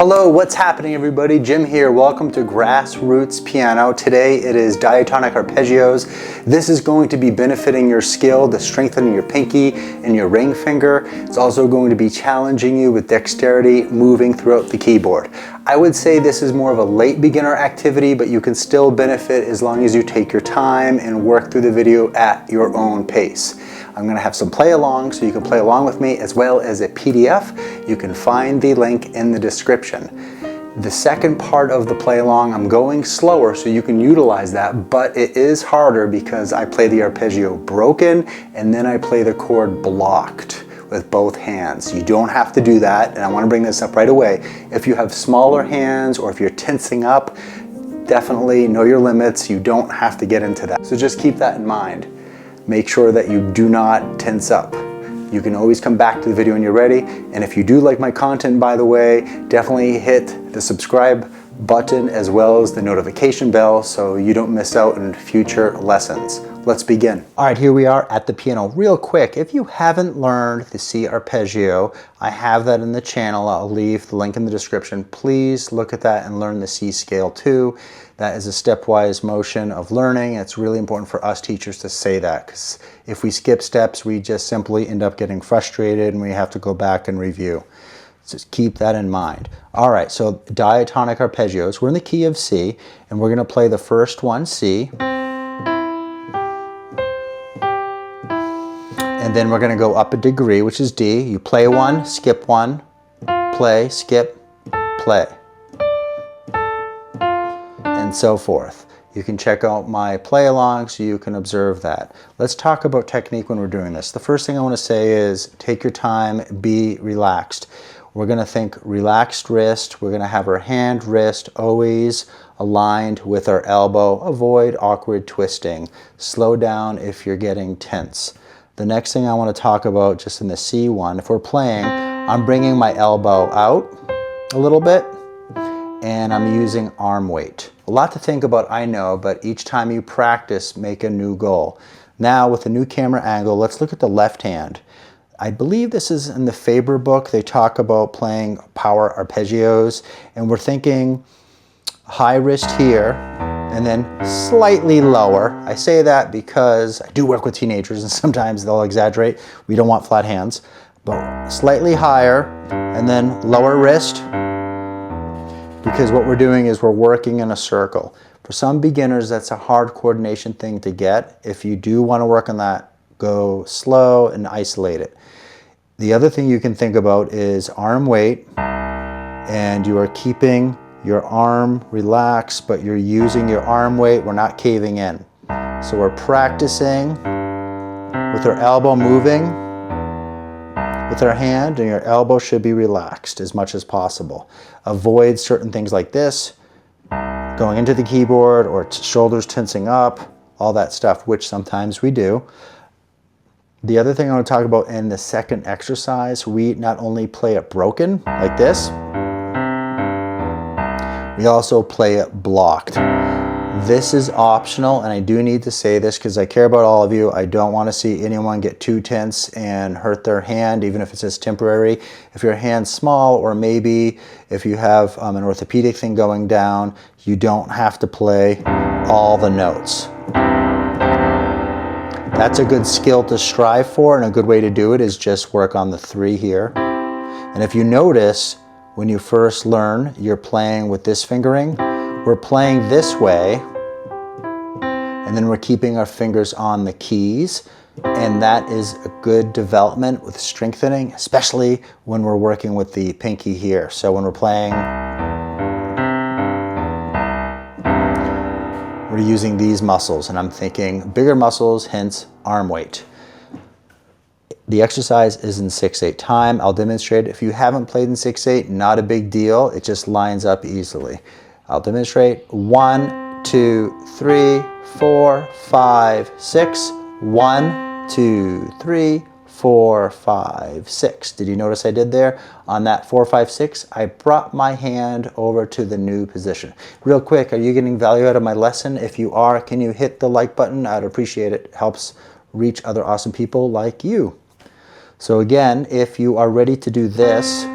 Hello, what's happening everybody? Jim here. Welcome to Grassroots Piano. Today it is diatonic arpeggios. This is going to be benefiting your skill, to strengthening your pinky and your ring finger. It's also going to be challenging you with dexterity moving throughout the keyboard. I would say this is more of a late beginner activity, but you can still benefit as long as you take your time and work through the video at your own pace. I'm going to have some play along so you can play along with me, as well as a PDF. You can find the link in the description. The second part of the play along, I'm going slower so you can utilize that, but it is harder because I play the arpeggio broken and then I play the chord blocked with both hands. You don't have to do that, and I want to bring this up right away. If you have smaller hands or if you're tensing up, definitely know your limits. You don't have to get into that. So just keep that in mind. Make sure that you do not tense up. You can always come back to the video when you're ready. And if you do like my content, by the way, definitely hit the subscribe button as well as the notification bell so you don't miss out on future lessons. Let's begin. All right, here we are at the piano. Real quick, if you haven't learned the C arpeggio, I have that in the channel. I'll leave the link in the description. Please look at that and learn the C scale too. That is a stepwise motion of learning. It's really important for us teachers to say that, because if we skip steps, we just simply end up getting frustrated and we have to go back and review. So just keep that in mind. All right, so diatonic arpeggios. We're in the key of C, and we're going to play the first one, C. And then we're going to go up a degree, which is D. You play one, skip one, play, skip, play, and so forth. You can check out my play along so you can observe that. Let's talk about technique when we're doing this. The first thing I want to say is take your time, be relaxed. We're going to think relaxed wrist. We're going to have our hand, wrist always aligned with our elbow. Avoid awkward twisting. Slow down if you're getting tense. The next thing I want to talk about, just in the C one, if we're playing, I'm bringing my elbow out a little bit and I'm using arm weight. A lot to think about, I know, but each time you practice, make a new goal. Now with a new camera angle, let's look at the left hand. I believe this is in the Faber book. They talk about playing power arpeggios, and we're thinking high wrist here and then slightly lower. I say that because I do work with teenagers and sometimes they'll exaggerate. We don't want flat hands, but slightly higher and then lower wrist, because what we're doing is we're working in a circle. For some beginners, that's a hard coordination thing to get. If you do want to work on that, go slow and isolate it. The other thing you can think about is arm weight, and you are keeping your arm relaxed, but you're using your arm weight. We're not caving in. So we're practicing with our elbow moving with our hand, and your elbow should be relaxed as much as possible. Avoid certain things like this, going into the keyboard or shoulders tensing up, all that stuff, which sometimes we do. The other thing I want to talk about in the second exercise, we not only play it broken like this, we also play it blocked. This is optional, and I do need to say this because I care about all of you. I don't want to see anyone get too tense and hurt their hand, even if it's just temporary. If your hand's small, or maybe if you have an orthopedic thing going down, you don't have to play all the notes. That's a good skill to strive for, and a good way to do it is just work on the 3 here. And if you notice, when you first learn, you're playing with this fingering. We're playing this way, and then we're keeping our fingers on the keys, and that is a good development with strengthening, especially when we're working with the pinky here. So when we're playing, we're using these muscles, and I'm thinking bigger muscles, hence arm weight. The exercise is in 6/8 time. I'll demonstrate. If you haven't played in 6/8, not a big deal. It just lines up easily. I'll demonstrate. 1, 2, 3, 4, 5, 6. 1, 2, 3, 4, 5, 6. Did you notice I did there? On that 4, 5, 6, I brought my hand over to the new position. Real quick, are you getting value out of my lesson? If you are, can you hit the like button? I'd appreciate it. It helps reach other awesome people like you. So again, if you are ready to do this,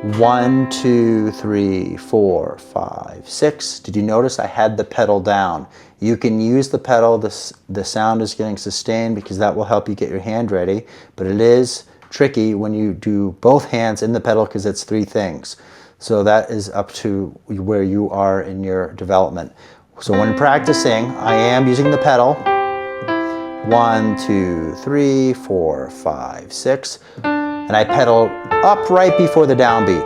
1, 2, 3, 4, 5, 6. Did you notice I had the pedal down? You can use the pedal, the sound is getting sustained because that will help you get your hand ready, but it is tricky when you do both hands in the pedal because it's 3 things. So that is up to where you are in your development. So when practicing, I am using the pedal. 1, 2, 3, 4, 5, 6. And I pedal up right before the downbeat.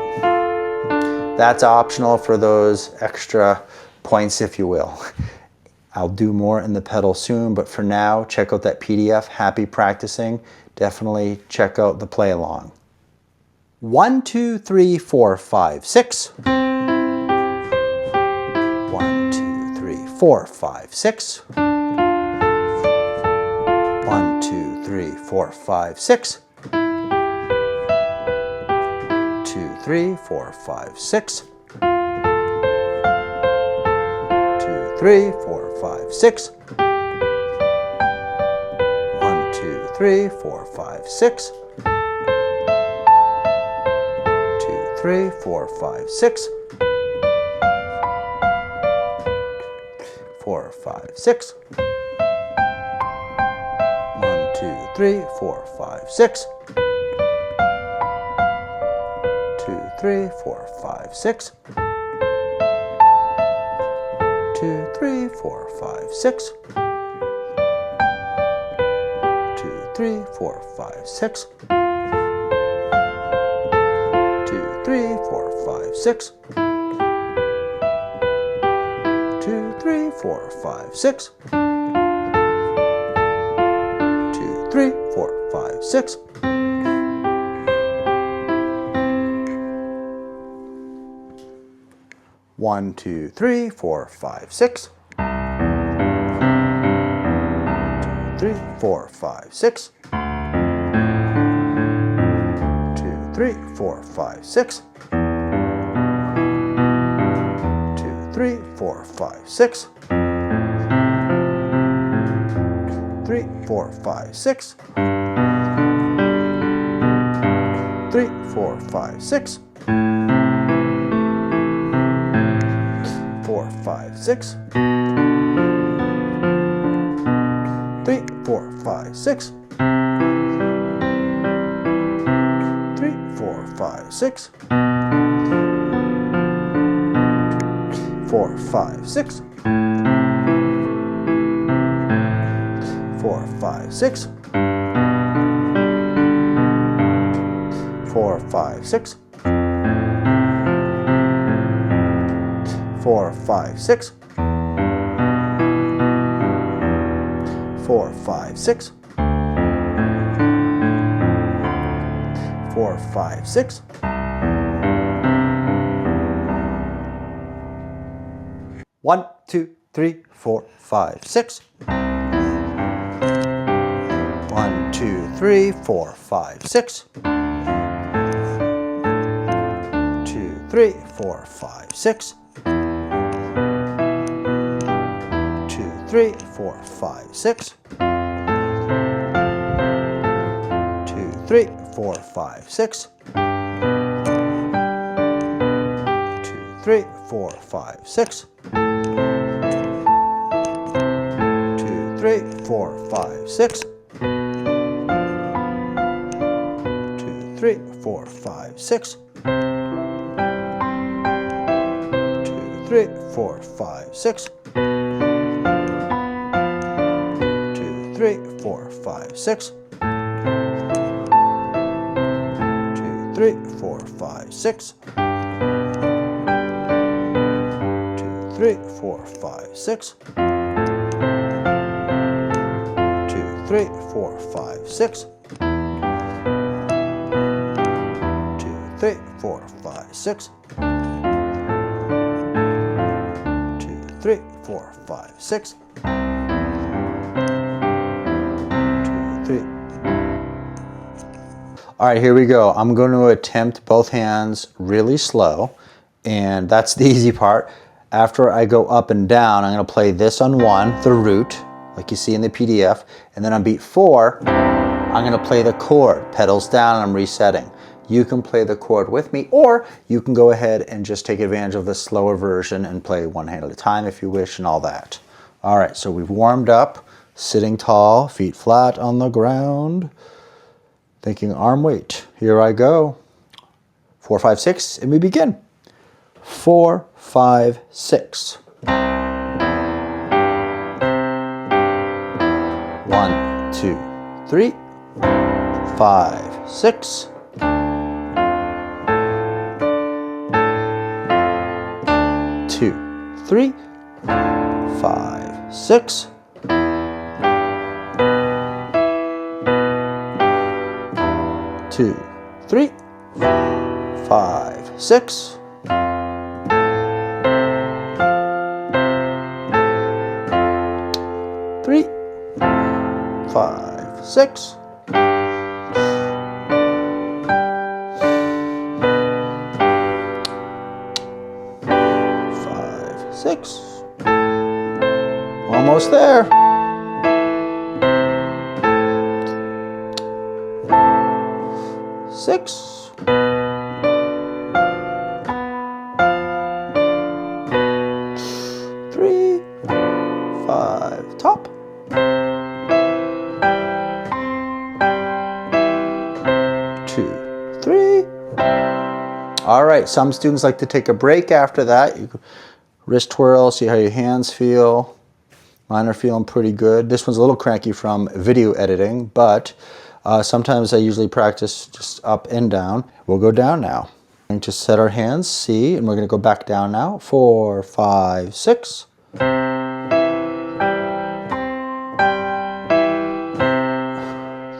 That's optional for those extra points, if you will. I'll do more in the pedal soon, but for now, check out that PDF. Happy practicing. Definitely check out the play along. 1, 2, 3, 4, 5, 6. 1, 2, 3, 4, 5, 6. 1, 2, 3, 4, 5, 6. 2, 3, 4, 5, 6. 2, 3, 4, 5, 6. 1, 2, 3, 4, 5, 6. 2, 3, 4, 5, 6. 4, 5, 6. 1, 2, 3, 4, 5, 6. 2, 3, 4, 5, 6. 2, 3, 4, 5, 6. 2, 3, 4, 5, 6. 2, 3, 4, 5, 6. 2, 3, 4, 5, 6. 2, 3, 4, 5, 6. 1, 2, 3, 4, 5, 6. 2, 3, 4, 5, 6. 2, 3, 4, 5, 6. 2, 3, 4, 5, 6. 3, 4, 5, 6. 3, 4, 5, 6. 4, 5, 6. 3, 4, 5, 6. 3, 4, 5, 6. 4, 5, 6. 4, 5, 6. 4, 5, 6. 4, 5, 6. 4, 5, 6. 4, 5, 6. 1, 2, 3, 4, 5, 6. 1, 2, 3, 4, 5, 6. 2, 3, 4, 5, 6. 3, 4, 5, 6. 2, 3, 4, 5, 6. 2, 3, 4, 5, 6. 2, 3, 4, 5, 6. 2, 3, 4, 5, 6. 2, 3, 4, 5, 6. 3, 4, 5, 6. 2, 3, 4, 5, 6. 2, 3, 4, 5, 6. 2, 3, 4, 5, 6. 2, 3, 4, 5, 6. 2, 3, 4, 5, 6. 2, 3. All right, here we go. I'm going to attempt both hands really slow, and that's the easy part. After I go up and down, I'm going to play this on 1, the root, like you see in the PDF, and then on beat 4, I'm going to play the chord, pedals down, and I'm resetting. you can play the chord with me, or you can go ahead and just take advantage of the slower version and play one hand at a time if you wish and all that. All right, so we've warmed up, sitting tall, feet flat on the ground, thinking arm weight. Here I go. 4, 5, 6, and we begin. 4, 5, 6. 1, 2, 3, 5, 6. 2, 3, 5, 6. 2, 3, 5, 6. 3, 5, 6. 5, 6. Almost there. 6. 3, 5, top. 2, 3. All right, some students like to take a break after that. You wrist twirl, see how your hands feel. Mine are feeling pretty good. This one's a little cranky from video editing, but sometimes I usually practice just up and down. We'll go down now. We're going to set our hands, C, and we're going to go back down now. 4, 5, 6.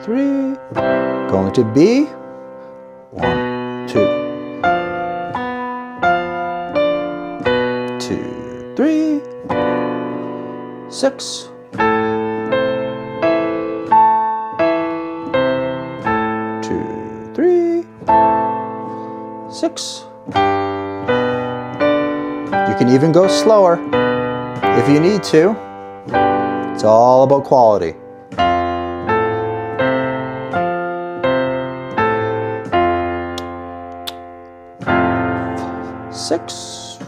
3. Going to B. 1, 2. 2, 3. 6. 2, 3. 6. You can even go slower if you need to. It's all about quality. 6. 2,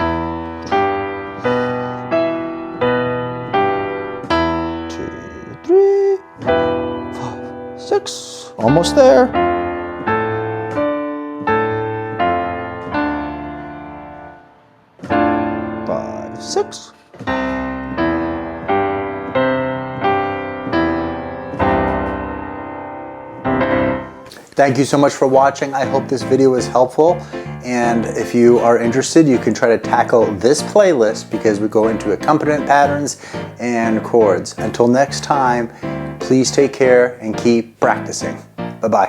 3, 5, 6. Almost there. 5, 6. Thank you so much for watching. I hope this video was helpful. And if you are interested, you can try to tackle this playlist because we go into accompaniment patterns and chords. Until next time, please take care and keep practicing. Bye-bye.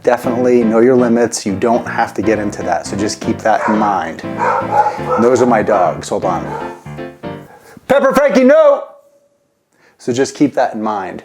Definitely know your limits. You don't have to get into that, so just keep that in mind. And those are my dogs. Hold on. Pepper Frankie, no! So just keep that in mind.